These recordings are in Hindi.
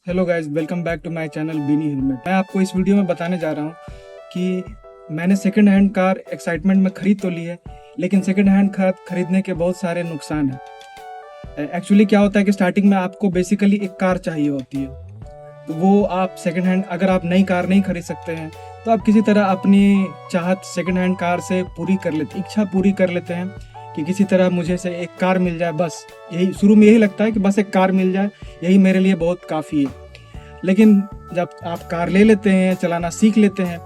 Hello guys, welcome back to my channel beanie helmet. मैं आपको इस वीडियो में बताने जा रहा हूँ कि मैंने सेकंड हैंड कार एक्साइटमेंट में खरीद तो ली है, लेकिन सेकंड हैंड कार खरीदने के बहुत सारे नुकसान हैं। एक्चुअली क्या होता है कि स्टार्टिंग में आपको बेसिकली एक कार चाहिए होती है, तो वो आप सेकंड हैंड, अगर आप नई कार नहीं खरीद सकते हैं तो आप किसी तरह अपनी चाहत सेकंड हैंड कार से इच्छा पूरी कर लेते हैं कि किसी तरह मुझे से एक कार मिल जाए। बस यही शुरू में यही लगता है कि बस एक कार मिल जाए, यही मेरे लिए बहुत काफ़ी है। लेकिन जब आप कार ले लेते हैं, चलाना सीख लेते हैं,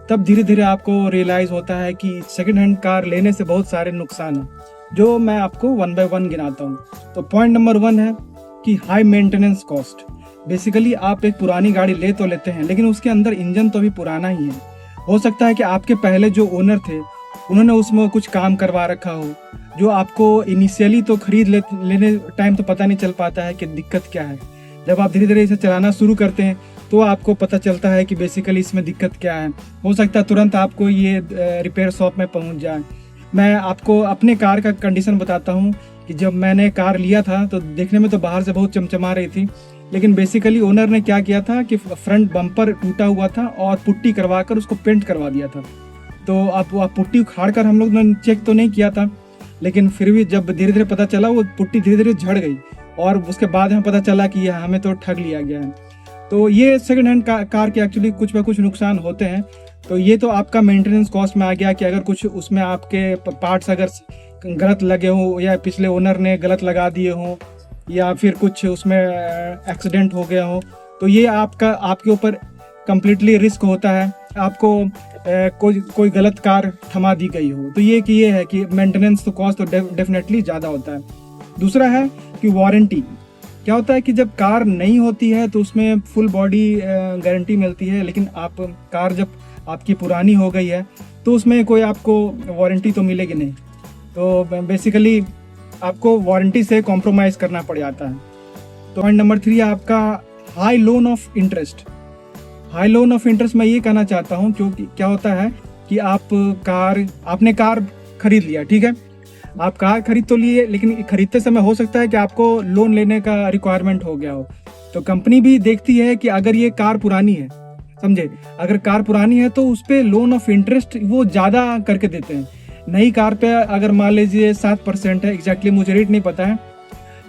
तब धीरे धीरे आपको रियलाइज़ होता है कि सेकंड हैंड कार लेने से बहुत सारे नुकसान हैं, जो मैं आपको वन बाय वन गिनाता हूँ। तो पॉइंट नंबर 1 है कि हाई मेंटेनेंस कॉस्ट। बेसिकली आप एक पुरानी गाड़ी ले तो लेते हैं, लेकिन उसके अंदर इंजन तो भी पुराना ही है। हो सकता है कि आपके पहले जो ओनर थे उन्होंने उसमें कुछ काम करवा रखा हो, जो आपको इनिशियली तो लेने टाइम तो पता नहीं चल पाता है कि दिक्कत क्या है। जब आप धीरे धीरे इसे चलाना शुरू करते हैं तो आपको पता चलता है कि बेसिकली इसमें दिक्कत क्या है। हो सकता है तुरंत आपको ये रिपेयर शॉप में पहुंच जाए। मैं आपको अपने कार का कंडीशन बताता हूं कि जब मैंने कार लिया था तो देखने में तो बाहर से बहुत चमचमा रही थी, लेकिन बेसिकली ओनर ने क्या किया था कि फ्रंट बम्पर टूटा हुआ था और पुट्टी करवा कर उसको पेंट करवा दिया था। तो आप पुट्टी उखाड़ कर हम लोग ने चेक तो नहीं किया था, लेकिन फिर भी जब धीरे धीरे पता चला वो पुट्टी धीरे धीरे झड़ गई और उसके बाद हमें पता चला कि यह हमें तो ठग लिया गया है। तो ये सेकंड हैंड कार के एक्चुअली कुछ ना कुछ नुकसान होते हैं। तो ये तो आपका मेंटेनेंस कॉस्ट में आ गया कि अगर कुछ उसमें आपके पार्ट्स अगर गलत लगे हो या पिछले ओनर ने गलत लगा दिए हो या फिर कुछ उसमें एक्सीडेंट हो गया हो, तो ये आपके ऊपर कंप्लीटली रिस्क होता है। आपको कोई गलत कार थमा दी गई हो तो ये है कि मेंटेनेंस तो कॉस्ट तो डेफिनेटली ज़्यादा होता है। दूसरा है कि वारंटी। क्या होता है कि जब कार नई होती है तो उसमें फुल बॉडी गारंटी मिलती है, लेकिन कार जब आपकी पुरानी हो गई है तो उसमें कोई आपको वारंटी तो मिलेगी नहीं। तो बेसिकली आपको वारंटी से कॉम्प्रोमाइज़ करना पड़ जाता है। तो पॉइंट नंबर 3 है आपका high loan of interest. High loan of interest मैं ये कहना चाहता हूँ क्योंकि क्या होता है कि आपने कार खरीद लिया, ठीक है, आप कार खरीद तो लिए, लेकिन खरीदते समय हो सकता है कि आपको लोन लेने का रिक्वायरमेंट हो गया हो। तो कंपनी भी देखती है कि अगर ये कार पुरानी है, समझे, अगर कार पुरानी है तो उस पर लोन ऑफ इंटरेस्ट वो ज़्यादा करके देते हैं। नई कार पे अगर मान लीजिए 7% है, एग्जैक्टली मुझे रेट नहीं पता है,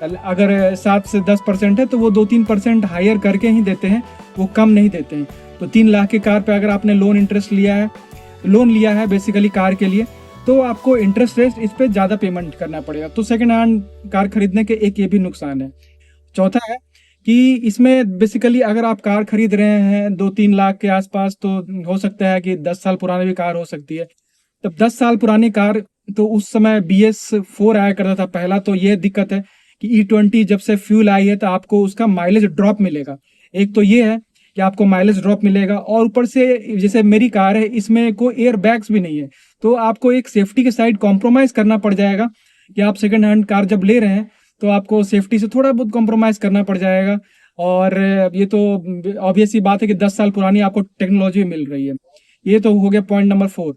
अगर 7 से 10% है तो वो 2-3% हायर करके ही देते हैं, वो कम नहीं देते हैं। तो 3 लाख की कार पे अगर आपने लोन लिया है बेसिकली कार के लिए, तो आपको इंटरेस्ट रेट इस पे ज़्यादा पेमेंट करना पड़ेगा। तो सेकंड हैंड कार खरीदने के एक ये भी नुकसान है। चौथा है कि इसमें बेसिकली अगर आप कार खरीद रहे हैं 2-3 लाख के आसपास, तो हो सकता है कि 10 साल पुरानी भी कार हो सकती है। तब 10 साल पुरानी कार, तो उस समय BS4 आया करता था पहला। तो ये दिक्कत है कि E20 जब से फ्यूल आई है तो आपको उसका माइलेज ड्रॉप मिलेगा। एक तो ये है कि आपको माइलेज ड्रॉप मिलेगा, और ऊपर से जैसे मेरी कार है इसमें कोई एयर बैग्स भी नहीं है, तो आपको एक सेफ्टी के साइड कॉम्प्रोमाइज़ करना पड़ जाएगा कि आप सेकंड हैंड कार जब ले रहे हैं तो आपको सेफ्टी से थोड़ा बहुत कॉम्प्रोमाइज़ करना पड़ जाएगा। और ये तो ऑब्वियस ही बात है कि 10 साल पुरानी आपको टेक्नोलॉजी मिल रही है। ये तो हो गया पॉइंट नंबर 4।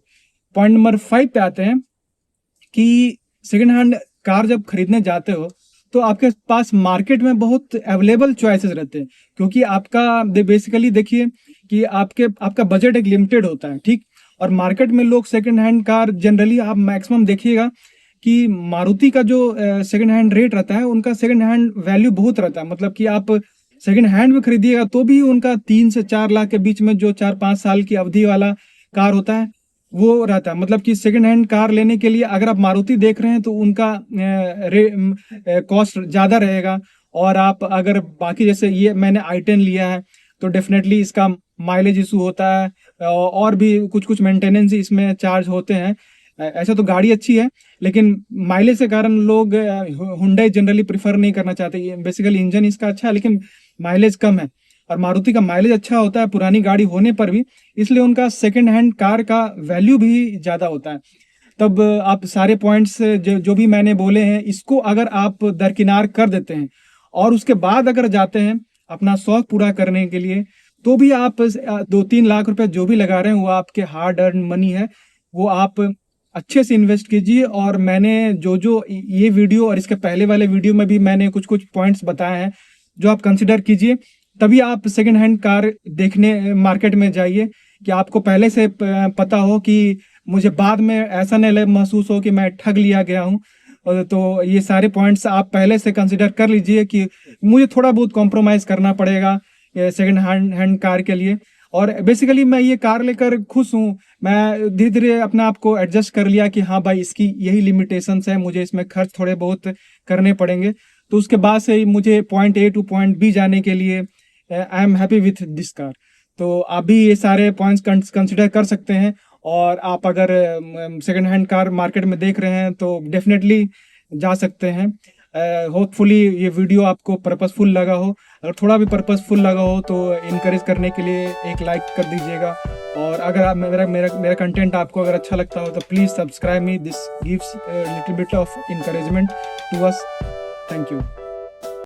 पॉइंट नंबर 5 पे आते हैं कि सेकंड हैंड कार जब खरीदने जाते हो तो आपके पास मार्केट में बहुत अवेलेबल चॉइसेस रहते हैं, क्योंकि बेसिकली देखिए कि आपका बजट एक लिमिटेड होता है, ठीक। और मार्केट में लोग सेकंड हैंड कार जनरली आप मैक्सिमम देखिएगा कि मारुति का जो सेकंड हैंड रेट रहता है, उनका सेकंड हैंड वैल्यू बहुत रहता है। मतलब कि आप सेकंड हैंड में खरीदिएगा तो भी उनका 3 से 4 लाख के बीच में जो 4-5 साल की अवधि वाला कार होता है वो रहता है। मतलब कि सेकंड हैंड कार लेने के लिए अगर आप मारुति देख रहे हैं तो उनका कॉस्ट ज़्यादा रहेगा। और आप अगर बाकी जैसे ये मैंने i10 लिया है तो डेफिनेटली इसका माइलेज इशू होता है, और भी कुछ मेंटेनेंस इसमें चार्ज होते हैं। ऐसा तो गाड़ी अच्छी है, लेकिन माइलेज के कारण लोग हुंडई जनरली प्रिफर नहीं करना चाहते। बेसिकली इंजन इसका अच्छा है लेकिन माइलेज कम है, और मारुति का माइलेज अच्छा होता है पुरानी गाड़ी होने पर भी, इसलिए उनका सेकंड हैंड कार का वैल्यू भी ज़्यादा होता है। तब आप सारे पॉइंट्स जो भी मैंने बोले हैं इसको अगर आप दरकिनार कर देते हैं और उसके बाद अगर जाते हैं अपना शौक पूरा करने के लिए, तो भी आप 2-3 लाख रुपए जो भी लगा रहे हैं वो आपके हार्ड अर्न मनी है, वो आप अच्छे से इन्वेस्ट कीजिए। और मैंने जो ये वीडियो और इसके पहले वाले वीडियो में भी मैंने कुछ पॉइंट्स बताए हैं जो आप कंसिडर कीजिए, तभी आप सेकंड हैंड कार देखने मार्केट में जाइए, कि आपको पहले से पता हो कि मुझे बाद में ऐसा नहीं महसूस हो कि मैं ठग लिया गया हूँ। और तो ये सारे पॉइंट्स आप पहले से कंसिडर कर लीजिए कि मुझे थोड़ा बहुत कॉम्प्रोमाइज़ करना पड़ेगा सेकंड हैंड कार के लिए। और बेसिकली मैं ये कार लेकर खुश हूँ। मैं धीरे धीरे अपने आप को एडजस्ट कर लिया कि हाँ भाई, इसकी यही लिमिटेशंस है, मुझे इसमें खर्च थोड़े बहुत करने पड़ेंगे। तो उसके बाद से ही मुझे point A to point B जाने के लिए I am happy with this car. तो आप भी ये सारे पॉइंट्स कंसिडर कर सकते हैं। और आप अगर सेकंड हैंड कार मार्केट में देख रहे हैं तो डेफिनेटली जा सकते हैं। होपफुली ये वीडियो आपको पर्पसफुल लगा हो। अगर थोड़ा भी पर्पसफुल लगा हो तो इनकरेज करने के लिए एक लाइक कर दीजिएगा। और अगर आप मेरा कंटेंट आपको अगर अच्छा लगता हो तो please subscribe me, this gives little bit of encouragement to us. Thank you.